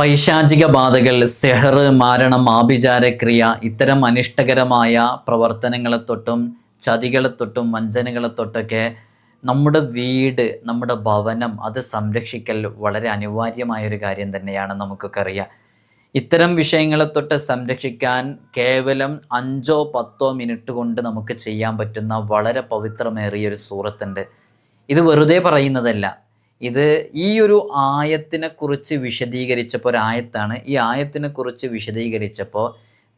പൈശാചിക ബാധകൾ, സെഹർ, മാരണം, ആഭിചാരക്രിയ, ഇത്തരം അനിഷ്ടകരമായ പ്രവർത്തനങ്ങളെ തൊട്ടും ചതികളെ തൊട്ടും വഞ്ചനകളെ തൊട്ടൊക്കെ നമ്മുടെ വീട്, നമ്മുടെ ഭവനം അത് സംരക്ഷിക്കൽ വളരെ അനിവാര്യമായൊരു കാര്യം തന്നെയാണ്. നമുക്കൊക്കെ അറിയാം. ഇത്തരം വിഷയങ്ങളെ തൊട്ട് സംരക്ഷിക്കാൻ കേവലം 5-10 മിനിറ്റ് കൊണ്ട് നമുക്ക് ചെയ്യാൻ പറ്റുന്ന വളരെ പവിത്രമേറിയൊരു സൂറത്തുണ്ട്. ഇത് വെറുതെ പറയുന്നതല്ല. ഇത് ഈ ഒരു ആയത്തിനെക്കുറിച്ച് വിശദീകരിച്ചപ്പോൾ, ഒരായത്താണ്, ഈ ആയത്തിനെക്കുറിച്ച് വിശദീകരിച്ചപ്പോൾ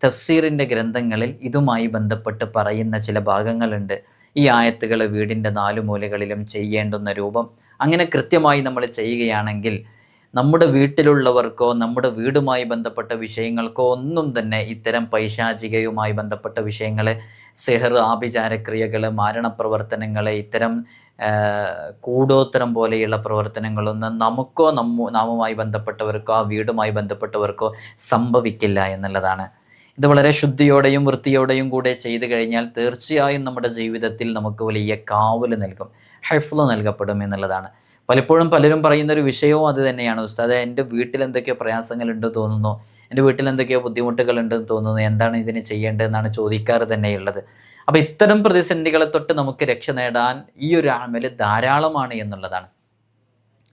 തഫ്സീറിൻ്റെ ഗ്രന്ഥങ്ങളിൽ ഇതുമായി ബന്ധപ്പെട്ട് പറയുന്ന ചില ഭാഗങ്ങളുണ്ട്. ഈ ആയത്തുകൾ വീടിൻ്റെ 4 മൂലകളിലും ചെയ്യേണ്ടുന്ന രൂപം അങ്ങനെ കൃത്യമായി നമ്മൾ ചെയ്യുകയാണെങ്കിൽ നമ്മുടെ വീട്ടിലുള്ളവർക്കോ നമ്മുടെ വീടുമായി ബന്ധപ്പെട്ട വിഷയങ്ങൾക്കോ ഒന്നും തന്നെ ഇത്തരം പൈശാചികയുമായി ബന്ധപ്പെട്ട വിഷയങ്ങൾ, സെഹർ, ആഭിചാരക്രിയകൾ, മാരണപ്രവർത്തനങ്ങൾ, ഇത്തരം കൂടോത്തരം പോലെയുള്ള പ്രവർത്തനങ്ങളൊന്നും നമുക്കോ നാമുമായി ബന്ധപ്പെട്ടവർക്കോ ആ വീടുമായി ബന്ധപ്പെട്ടവർക്കോ സംഭവിക്കില്ല എന്നുള്ളതാണ്. ഇത് വളരെ ശുദ്ധിയോടെയും വൃത്തിയോടെയും കൂടെ ചെയ്തു കഴിഞ്ഞാൽ തീർച്ചയായും നമ്മുടെ ജീവിതത്തിൽ നമുക്ക് വലിയ കാവൽ നൽകും, ഹൈഫ്ള് നൽകപ്പെടും എന്നുള്ളതാണ്. പലപ്പോഴും പലരും പറയുന്നൊരു വിഷയവും അത് തന്നെയാണ്. ഉസ്താദേ, എൻ്റെ വീട്ടിൽ എന്തൊക്കെയോ പ്രയാസങ്ങളുണ്ട് തോന്നുന്നു, എൻ്റെ വീട്ടിൽ എന്തൊക്കെയോ ബുദ്ധിമുട്ടുകളുണ്ടെന്ന് തോന്നുന്നു, എന്താണ് ഇതിന് ചെയ്യേണ്ടതെന്നാണ് ചോദിക്കാറ് തന്നെയുള്ളത്. അപ്പോൾ ഇത്തരം പ്രതിസന്ധികളെ തൊട്ട് നമുക്ക് രക്ഷ നേടാൻ ഈ ഒരു അമൽ ധാരാളമാണ് എന്നുള്ളതാണ്.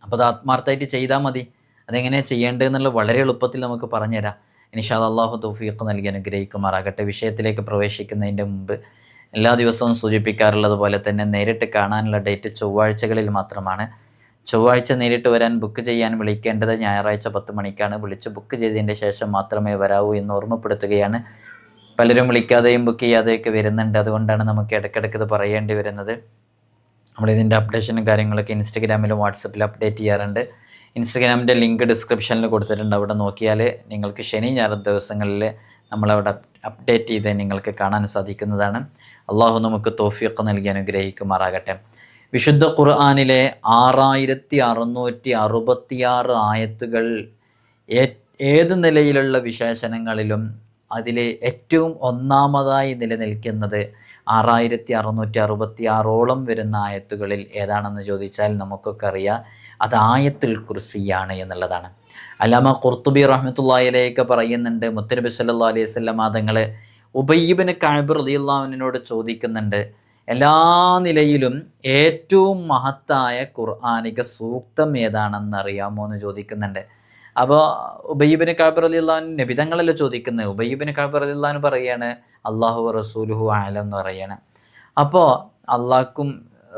അപ്പോൾ അത് ആത്മാർത്ഥമായിട്ട് ചെയ്താൽ മതി. അതെങ്ങനെയാണ് ചെയ്യേണ്ടതെന്നുള്ള വളരെ എളുപ്പത്തിൽ നമുക്ക് പറഞ്ഞുതരാം. ഇൻഷാ അല്ലാഹു തൗഫീഖ് നൽകി അനുഗ്രഹിക്കുമാറാകട്ടെ. വിഷയത്തിലേക്ക് പ്രവേശിക്കുന്നതിൻ്റെ മുമ്പ് എല്ലാ ദിവസവും സൂചിപ്പിക്കാറുള്ളത് പോലെ തന്നെ നേരിട്ട് കാണാനുള്ള ഡേറ്റ് ചൊവ്വാഴ്ചകളിൽ മാത്രമാണ്. ചൊവ്വാഴ്ച നേരിട്ട് വരാൻ ബുക്ക് ചെയ്യാൻ വിളിക്കേണ്ടത് ഞായറാഴ്ച 10 മണിക്കാണ്. വിളിച്ച് ബുക്ക് ചെയ്തതിൻ്റെ ശേഷം മാത്രമേ വരാവൂ എന്ന് ഓർമ്മപ്പെടുത്തുകയാണ്. പലരും വിളിക്കാതെയും ബുക്ക് ചെയ്യാതെയൊക്കെ വരുന്നുണ്ട്. അതുകൊണ്ടാണ് നമുക്ക് ഇടയ്ക്കിടയ്ക്ക് ഇത് പറയേണ്ടി വരുന്നത്. നമ്മളിതിൻ്റെ അപ്ഡേഷനും കാര്യങ്ങളൊക്കെ ഇൻസ്റ്റഗ്രാമിലും വാട്സപ്പിലും അപ്ഡേറ്റ് ചെയ്യാറുണ്ട്. ഇൻസ്റ്റഗ്രാമിൻ്റെ ലിങ്ക് ഡിസ്ക്രിപ്ഷനിൽ കൊടുത്തിട്ടുണ്ട്. അവിടെ നോക്കിയാൽ നിങ്ങൾക്ക് ശനി ഞായർ ദിവസങ്ങളിൽ നമ്മളവിടെ അപ്ഡേറ്റ് ചെയ്ത് നിങ്ങൾക്ക് കാണാൻ സാധിക്കുന്നതാണ്. അള്ളാഹു നമുക്ക് തൗഫീഖ് നൽകി അനുഗ്രഹിക്കുമാറാകട്ടെ. വിശുദ്ധ ഖുർആനിലെ 6666 ആയത്തുകൾ ഏത് നിലയിലുള്ള വിശേഷണങ്ങളിലും അതിൽ ഏറ്റവും ഒന്നാമതായി നിലനിൽക്കുന്നത് 6666ഓളം വരുന്ന ആയത്തുകളിൽ ഏതാണെന്ന് ചോദിച്ചാൽ നമുക്കൊക്കെ അറിയാം, അത് ആയത്തുൽ കുർസിയാണ് എന്നുള്ളതാണ്. അല്ലാമ ഖുർത്തുബി റഹ്മത്തുള്ളാഹി അലൈഹി പറയുന്നുണ്ട്, മുത്തുനബി സല്ലല്ലാഹു അലൈഹി വസല്ലം തങ്ങൾ ഉബയ്യ് ഇബ്നു കഅബ് റളിയല്ലാഹു അൻഹുവിനോട് ചോദിക്കുന്നുണ്ട്, എല്ലാ നിലയിലും ഏറ്റവും മഹത്തായ ഖുർആനിക സൂക്തം ഏതാണെന്ന് അറിയാമോ എന്ന് ചോദിക്കുന്നുണ്ട്. അപ്പോൾ ഉബയ്യ് ഇബ്നു കഅബ് റളിയല്ലാഹു അൻഹു നബി തങ്ങളല്ല ചോദിക്കുന്നത്. ഉബയ്യ് ഇബ്നു കഅബ് റളിയല്ലാഹു അൻഹു പറയാണ് അല്ലാഹു റസൂലുഹു അഅലം എന്ന് പറയാണ്. അപ്പോൾ അള്ളാഹ്ക്കും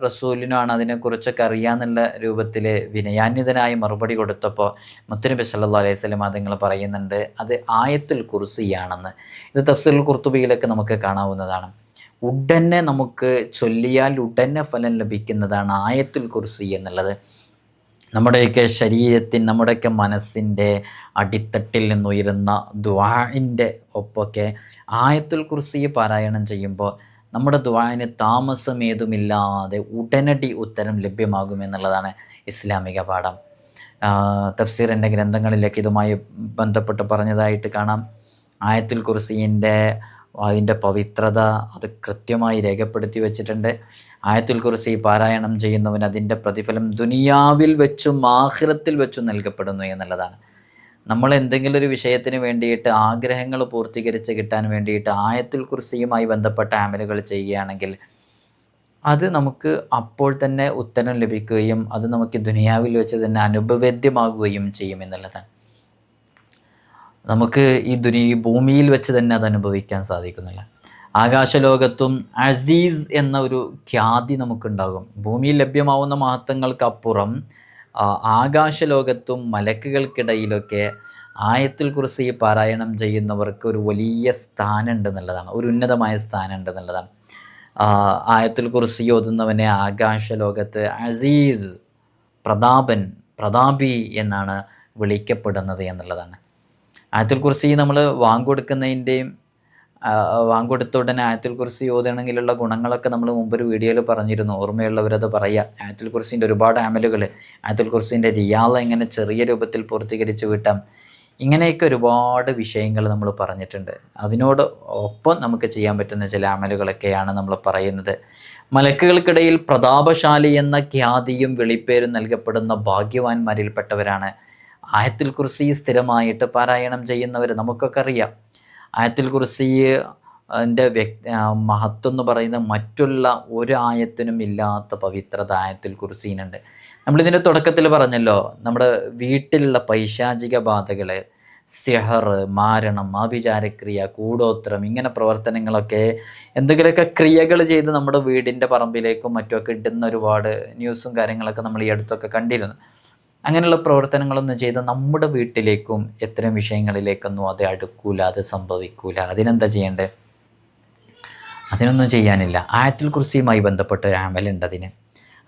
റസൂലിനാണ് അതിനെക്കുറിച്ചൊക്കെ അറിയാമെന്നുള്ള രൂപത്തിൽ വിനയാന്വിതനായി മറുപടി കൊടുത്തപ്പോൾ മുത്തുനബി സല്ലല്ലാഹു അലൈഹി വസല്ലം തങ്ങൾ പറയുന്നുണ്ട് അത് ആയത്തുൽ കുർസിയാണെന്ന്. ഇത് തഫ്സീറുൽ ഖുർത്തുബിയിലൊക്കെ നമുക്ക് കാണാവുന്നതാണ്. ഉടനെ നമുക്ക് ചൊല്ലിയാൽ ഉടനെ ഫലം ലഭിക്കുന്നതാണ് ആയത്തുൽ കുർസി എന്നുള്ളത്. നമ്മുടെയൊക്കെ ശരീരത്തിന്, നമ്മുടെയൊക്കെ മനസ്സിൻ്റെ അടിത്തട്ടിൽ നിന്നുയരുന്ന ദുആഇൻ്റെ ഒപ്പമൊക്കെ ആയത്തുൽ കുർസി പാരായണം ചെയ്യുമ്പോൾ നമ്മുടെ ദുആഇന് താമസമേതുമില്ലാതെ ഉടനടി ഉത്തരം ലഭ്യമാകുമെന്നുള്ളതാണ് ഇസ്ലാമിക പാഠം. തഫ്സീറിൻ്റെ ഗ്രന്ഥങ്ങളിലേക്ക് ഇതുമായി ബന്ധപ്പെട്ട് പറഞ്ഞതായിട്ട് കാണാം. ആയത്തുൽ കുർസിൻ്റെ അതിൻ്റെ പവിത്രത അത് കൃത്യമായി രേഖപ്പെടുത്തി വച്ചിട്ടുണ്ട്. ആയത്തുൽ കുർസി പാരായണം ചെയ്യുന്നവന് അതിൻ്റെ പ്രതിഫലം ദുനിയാവിൽ വെച്ചും ആഖിറത്തിൽ വെച്ചും നൽകപ്പെടുന്നു എന്നുള്ളതാണ്. നമ്മൾ എന്തെങ്കിലും ഒരു വിഷയത്തിന് വേണ്ടിയിട്ട് ആഗ്രഹങ്ങൾ പൂർത്തീകരിച്ച് കിട്ടാൻ വേണ്ടിയിട്ട് ആയത്തുൽ കുർസിയുമായി ബന്ധപ്പെട്ട അമലുകൾ ചെയ്യുകയാണെങ്കിൽ അത് നമുക്ക് അപ്പോൾ തന്നെ ഉത്തരം ലഭിക്കുകയും അത് നമുക്ക് ദുനിയാവിൽ വെച്ച് തന്നെ അനുഭവേദ്യമാകുകയും ചെയ്യും എന്നുള്ളതാണ്. നമുക്ക് ഈ ഭൂമിയിൽ വെച്ച് തന്നെ അത് അനുഭവിക്കാൻ സാധിക്കുന്നില്ല. ആകാശലോകത്തും അസീസ് എന്ന ഒരു ഖ്യാതി നമുക്കുണ്ടാകും. ഭൂമിയിൽ ലഭ്യമാവുന്ന മഹത്വങ്ങൾക്കപ്പുറം ആകാശലോകത്തും മലക്കുകൾക്കിടയിലൊക്കെ ആയത്തുൽ കുർസി പാരായണം ചെയ്യുന്നവർക്ക് ഒരു വലിയ സ്ഥാനമുണ്ട് എന്നുള്ളതാണ്, ഒരു ഉന്നതമായ സ്ഥാനമുണ്ട് എന്നുള്ളതാണ്. ആയത്തുൽ കുർസി ഓതുന്നവനെ ആകാശലോകത്ത് അസീസ്, പ്രതാപൻ, പ്രതാപി എന്നാണ് വിളിക്കപ്പെടുന്നത് എന്നുള്ളതാണ്. ആയത്തുൽ കുർസി നമ്മൾ വാങ്കൊടുക്കുന്നതിൻ്റെയും വാങ്കൊടുത്ത ഉടനെ ആയത്തുൽ കുർസി ഓതണമെങ്കിലുള്ള ഗുണങ്ങളൊക്കെ നമ്മൾ മുമ്പൊരു വീഡിയോയിൽ പറഞ്ഞിരുന്നു. ഓർമ്മയുള്ളവരത് പറയുക. ആയത്തുൽ കുർസിൻ്റെ ഒരുപാട് അമലുകൾ, ആയത്തുൽ കുർസിൻ്റെ റിയാള എങ്ങനെ ചെറിയ രൂപത്തിൽ പൂർത്തീകരിച്ച് വിട്ടാം, ഇങ്ങനെയൊക്കെ ഒരുപാട് വിഷയങ്ങൾ നമ്മൾ പറഞ്ഞിട്ടുണ്ട്. അതിനോട് ഒപ്പം നമുക്ക് ചെയ്യാൻ പറ്റുന്ന ചില അമലുകളൊക്കെയാണ് നമ്മൾ പറയുന്നത്. മലക്കുകൾക്കിടയിൽ പ്രതാപശാലി എന്ന ഖ്യാതിയും വെളിപ്പേരും നൽകപ്പെടുന്ന ഭാഗ്യവാന്മാരിൽപ്പെട്ടവരാണ് ആയത്തുൽ കുർസി സ്ഥിരമായിട്ട് പാരായണം ചെയ്യുന്നവർ നമുക്കൊക്കെ അറിയാം. ആയത്തുൽ കുർസി ൻ്റെ മഹത്വം എന്ന് പറയുന്നത് മറ്റുള്ള ഒരു ആയത്തിനും ഇല്ലാത്ത പവിത്രത ആയത്തുൽ കുർസീനുണ്ട്. നമ്മളിതിൻ്റെ തുടക്കത്തിൽ പറഞ്ഞല്ലോ, നമ്മുടെ വീട്ടിലുള്ള പൈശാചിക ബാധകൾ, സിഹർ, മാരണം, ആഭിചാരക്രിയ, കൂടോത്രം, ഇങ്ങനെ പ്രവർത്തനങ്ങളൊക്കെ എന്തെങ്കിലുമൊക്കെ ക്രിയകൾ ചെയ്ത് നമ്മുടെ വീടിൻ്റെ പറമ്പിലേക്കും മറ്റുമൊക്കെ ഇടുന്ന ഒരുപാട് ന്യൂസും കാര്യങ്ങളൊക്കെ നമ്മൾ ഈ അടുത്തൊക്കെ കണ്ടിരുന്നു. അങ്ങനെയുള്ള പ്രവർത്തനങ്ങളൊന്നും ചെയ്ത് നമ്മുടെ വീട്ടിലേക്കും ഇത്തരം വിഷയങ്ങളിലേക്കൊന്നും അത് അടുക്കൂല, അത് സംഭവിക്കൂല. അതിനെന്താ ചെയ്യേണ്ടത്? അതിനൊന്നും ചെയ്യാനില്ല. ആയത്തുൽ കുർസിയുമായി ബന്ധപ്പെട്ട ഒരു അമലുണ്ട് അതിന്.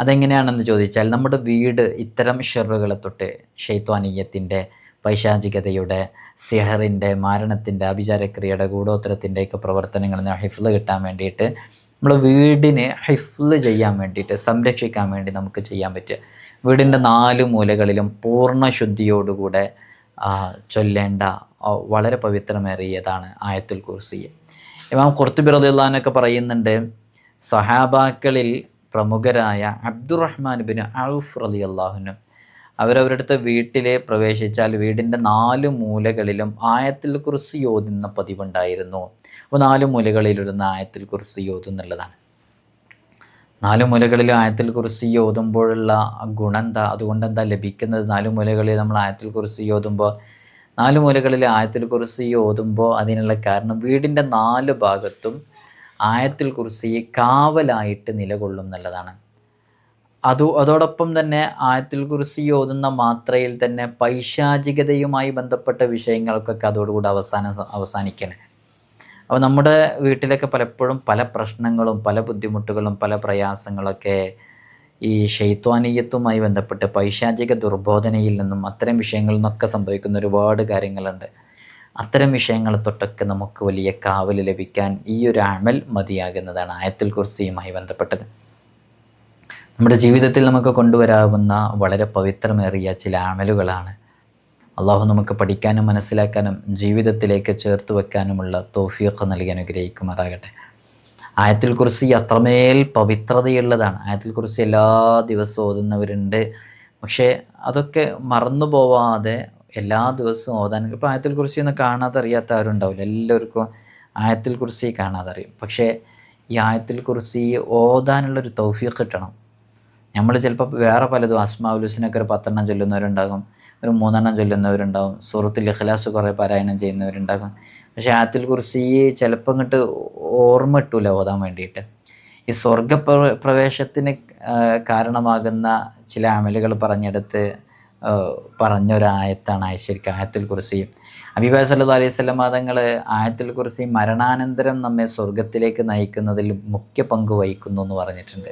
അതെങ്ങനെയാണെന്ന് ചോദിച്ചാൽ, നമ്മുടെ വീട് ഇത്തരം ഷെറുകളെ തൊട്ട്, ശൈത്വാനീയത്തിൻ്റെ, പൈശാചികതയുടെ, സിഹറിൻ്റെ, മാരണത്തിൻ്റെ, ആഭിചാരക്രിയയുടെ, ഗൂഢോത്രത്തിൻ്റെയൊക്കെ പ്രവർത്തനങ്ങളിൽ നിന്ന് ഹിഫ്ള് കിട്ടാൻ വേണ്ടിയിട്ട്, നമ്മുടെ വീടിനെ ഹിഫ്ള് ചെയ്യാൻ വേണ്ടിയിട്ട്, സംരക്ഷിക്കാൻ വേണ്ടി നമുക്ക് ചെയ്യാൻ പറ്റുക, വീടിൻ്റെ 4 മൂലകളിലും പൂർണ്ണ ശുദ്ധിയോടുകൂടെ ചൊല്ലേണ്ട വളരെ പവിത്രമേറിയതാണ് ആയത്തുൽ കുർസി. ഇമാം ഖുർത്തുബി റളിയല്ലാഹു അൻഹു പറയുന്നുണ്ട്, സഹാബാക്കളിൽ പ്രമുഖരായ അബ്ദുറഹ്മാൻ ബിൻ ഔഫ് റളിയല്ലാഹു അൻഹു അവരവരുടെ വീട്ടിൽ പ്രവേശിച്ചാൽ വീടിൻ്റെ 4 മൂലകളിലും ആയത്തുൽ കുർസി ഓതുന്ന പതിവുണ്ടായിരുന്നു. അപ്പോൾ 4 മൂലകളിലിരുന്ന ആയത്തുൽ കുർസി ഓതുന്നുള്ളതാണ്. 4 മൂലകളിലും ആയത്തുൽ കുർസി ഓതുമ്പോഴുള്ള ഗുണം എന്താ? അതുകൊണ്ട് എന്താ ലഭിക്കുന്നത്? 4 മൂലകളിൽ നമ്മൾ ആയത്തുൽ കുർസി ഓതുമ്പോൾ, 4 മൂലകളിൽ ആയത്തുൽ കുർസി ഓതുമ്പോൾ അതിനുള്ള കാരണം, വീടിൻ്റെ 4 ഭാഗത്തും ആയത്തുൽ കുർസി കാവലായിട്ട് നിലകൊള്ളും എന്നുള്ളതാണ്. അതോടൊപ്പം തന്നെ ആയത്തുൽ കുർസി ഓതുന്ന മാത്രയിൽ തന്നെ പൈശാചികതയുമായി ബന്ധപ്പെട്ട വിഷയങ്ങൾക്കൊക്കെ അതോടുകൂടി അവസാനിക്കണം. അപ്പോൾ നമ്മുടെ വീട്ടിലൊക്കെ പലപ്പോഴും പല പ്രശ്നങ്ങളും പല ബുദ്ധിമുട്ടുകളും പല പ്രയാസങ്ങളൊക്കെ ഈ ശൈത്വാനീയത്തുമായി ബന്ധപ്പെട്ട് പൈശാചിക ദുർബോധനയിൽ നിന്നും അത്തരം വിഷയങ്ങളിൽ നിന്നൊക്കെ സംഭവിക്കുന്ന ഒരുപാട് കാര്യങ്ങളുണ്ട്. അത്തരം വിഷയങ്ങളെ തൊട്ടൊക്കെ നമുക്ക് വലിയ കാവൽ ലഭിക്കാൻ ഈ ഒരു അമൽ മതിയാകുന്നതാണ് ആയത്തുൽ കുർസിയുമായി ബന്ധപ്പെട്ടത്. നമ്മുടെ ജീവിതത്തിൽ നമുക്ക് കൊണ്ടുവരാവുന്ന വളരെ പവിത്രമേറിയ ചില അമലുകളാണ്. അള്ളാഹു നമുക്ക് പഠിക്കാനും മനസ്സിലാക്കാനും ജീവിതത്തിലേക്ക് ചേർത്ത് വെക്കാനുമുള്ള തൗഫീഖ് നൽകി അനുഗ്രഹിക്കുമാറാകട്ടെ. ആയത്തുൽ കുർസി അത്രമേൽ പവിത്രതയുള്ളതാണ്. ആയത്തുൽ കുർസി എല്ലാ ദിവസവും ഓതുന്നവരുണ്ട്. പക്ഷേ അതൊക്കെ മറന്നു പോവാതെ എല്ലാ ദിവസവും ഓതാൻ, ഇപ്പോൾ ആയത്തുൽ കുർസി ഒന്ന് കാണാതെ അറിയാത്ത ആരുണ്ടാവില്ല. എല്ലാവർക്കും ആയത്തുൽ കുർസി കാണാതെ അറിയും. പക്ഷേ ഈ ആയത്തുൽ കുർസി ഓതാനുള്ളൊരു തൗഫീഖ് കിട്ടണം. നമ്മൾ ചിലപ്പോൾ വേറെ പലതും, അസ്മാഉൽ ഹുസ്നയൊക്കെ ഒരു 10 എണ്ണം ചൊല്ലുന്നവരുണ്ടാകും, ഒരു 3 എണ്ണം ചൊല്ലുന്നവരുണ്ടാകും, സൂറത്തുൽ ഇഖ്ലാസ് കുറേ പാരായണം ചെയ്യുന്നവരുണ്ടാകും. പക്ഷേ ആയത്തുൽ കുർസി ചിലപ്പോൾ ഇങ്ങോട്ട് ഓർമ്മ കിട്ടൂല ഓതാൻ വേണ്ടിയിട്ട്. ഈ പ്രവേശത്തിന് കാരണമാകുന്ന ചില അമലുകൾ പറഞ്ഞൊരായത്താണ് ശരിക്കും ആയത്തുൽ കുർസി. ഹബീബ് സല്ലല്ലാഹു അലൈഹി വസല്ലം തങ്ങൾ ആയത്തുൽ കുർസി മരണാനന്തരം നമ്മെ സ്വർഗത്തിലേക്ക് നയിക്കുന്നതിൽ മുഖ്യ പങ്ക് വഹിക്കുന്നു എന്ന് പറഞ്ഞിട്ടുണ്ട്.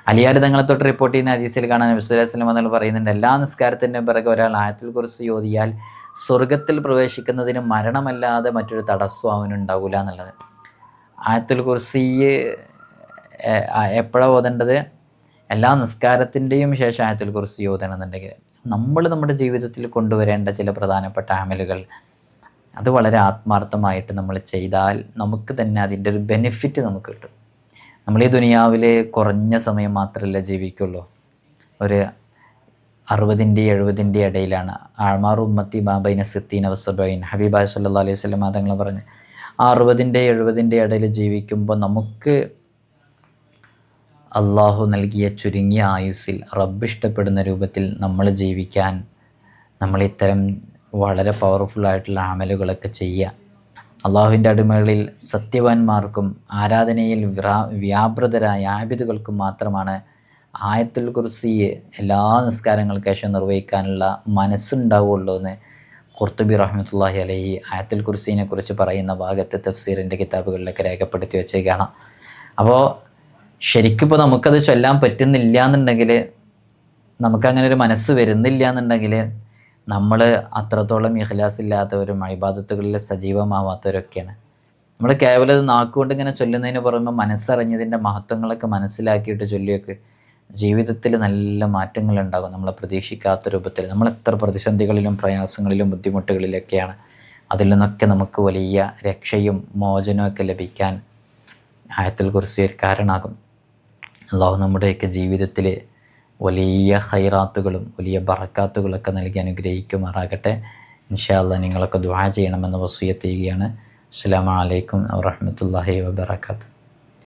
അലിയാർ തങ്ങളെ തൊട്ട് റിപ്പോർട്ട് ചെയ്യുന്ന ഹദീസിൽ കാണാൻ നബി സല്ലല്ലാഹു അലൈഹി വസല്ലം തങ്ങൾ പറയുന്നുണ്ട്, എല്ലാ നിസ്കാരത്തിൻ്റെ പിറകെ ഒരാൾ ആയത്തുൽ കുർസി ഓതിയാൽ സ്വർഗത്തിൽ പ്രവേശിക്കുന്നതിന് മരണമല്ലാതെ മറ്റൊരു തടസ്സം അവനുണ്ടാവില്ല എന്നുള്ളത്. ആയത്തുൽ കുർസി എപ്പോഴാണ് ഓതേണ്ടത്? എല്ലാ നിസ്കാരത്തിൻ്റെയും ശേഷം ആയത്തുൽ കുർസി ഓതണമെന്നുണ്ടെങ്കിൽ നമ്മൾ നമ്മുടെ ജീവിതത്തിൽ കൊണ്ടുവരേണ്ട ചില പ്രധാനപ്പെട്ട അമലുകൾ, അത് വളരെ ആത്മാർത്ഥമായിട്ട് നമ്മൾ ചെയ്താൽ നമുക്ക് തന്നെ അതിൻ്റെ ഒരു ബെനിഫിറ്റ് നമുക്ക് കിട്ടും. നമ്മൾ ഈ ദുനിയാവിൽ കുറഞ്ഞ സമയം മാത്രമല്ല ജീവിക്കുള്ളൂ. ഒരു 60-70 ഇടയിലാണ്. ആഴ്മാറു ഉമ്മത്തി ബാബൈന സിത്തീന വസബൈൻ ഹബീബായ സല്ലല്ലാഹു അലൈഹി വസല്ലം തങ്ങൾ പറഞ്ഞ്, ആ 60-70 ഇടയിൽ ജീവിക്കുമ്പോൾ നമുക്ക് അള്ളാഹു നൽകിയ ചുരുങ്ങിയ ആയുസ്സിൽ റബ്ബ് ഇഷ്ടപ്പെടുന്ന രൂപത്തിൽ നമ്മൾ ജീവിക്കാൻ നമ്മൾ ഇത്തരം വളരെ പവർഫുള്ളായിട്ടുള്ള അമലുകളൊക്കെ ചെയ്യുക. അള്ളാഹുവിൻ്റെ അടിമകളിൽ സത്യവാന്മാർക്കും ആരാധനയിൽ വ്യാപൃതരായ ആബിദുകൾക്കും മാത്രമാണ് ആയത്തുൽ കുർസി എല്ലാ നിസ്കാരങ്ങൾക്ക് ശേഷം നിർവഹിക്കാനുള്ള മനസ്സുണ്ടാവുള്ളൂ എന്ന് ഖുർത്തുബി റഹ്മത്തുള്ളാഹി അലൈഹി ആയത്തുൽ കുർസീനെ കുറിച്ച് പറയുന്ന ഭാഗത്ത് തഫ്സീറിൻ്റെ കിതാബുകളിലൊക്കെ രേഖപ്പെടുത്തി വെച്ചേക്കാണ്. അപ്പോൾ ശരിക്കും ഇപ്പോൾ നമുക്കത് ചൊല്ലാൻ പറ്റുന്നില്ല എന്നുണ്ടെങ്കിൽ, നമുക്കങ്ങനെ ഒരു മനസ്സ് വരുന്നില്ല എന്നുണ്ടെങ്കിൽ, നമ്മൾ അത്രത്തോളം ഇഖ്ലാസ് ഇല്ലാത്തവരും ഇബാദത്തുകളിൽ സജീവമാവാത്തവരൊക്കെയാണ്. നമ്മൾ കേവലം അത് നാക്കുകൊണ്ട് ഇങ്ങനെ ചൊല്ലുന്നതിന് പുറമെ മനസ്സറിഞ്ഞതിൻ്റെ മഹത്വങ്ങളൊക്കെ മനസ്സിലാക്കിയിട്ട് ചൊല്ലിയൊക്കെ ജീവിതത്തിൽ നല്ല മാറ്റങ്ങളുണ്ടാകും. നമ്മളെ പ്രതീക്ഷിക്കാത്ത രൂപത്തിൽ. നമ്മൾ എത്ര പ്രതിസന്ധികളിലും പ്രയാസങ്ങളിലും ബുദ്ധിമുട്ടുകളിലൊക്കെയാണ്, അതിൽ നിന്നൊക്കെ നമുക്ക് വലിയ രക്ഷയും മോചനമൊക്കെ ലഭിക്കാൻ ആയത്തുൽ കുർസി ഒരു കാരണമാകും. അള്ളാഹു നമ്മുടെയൊക്കെ ജീവിതത്തിൽ വലിയ ഖൈറാത്തുകളും വലിയ ബറക്കാത്തുകളൊക്കെ നൽകി അനുഗ്രഹിക്കുമാറാകട്ടെ. ഇൻഷാ അല്ലാഹ് നിങ്ങളൊക്കെ ദുആ ചെയ്യണമെന്ന് വസിയത്ത് ചെയ്യുകയാണ്. അസ്സലാമു അലൈക്കും വറഹ്മത്തുള്ളാഹി വബറകാതുഹു.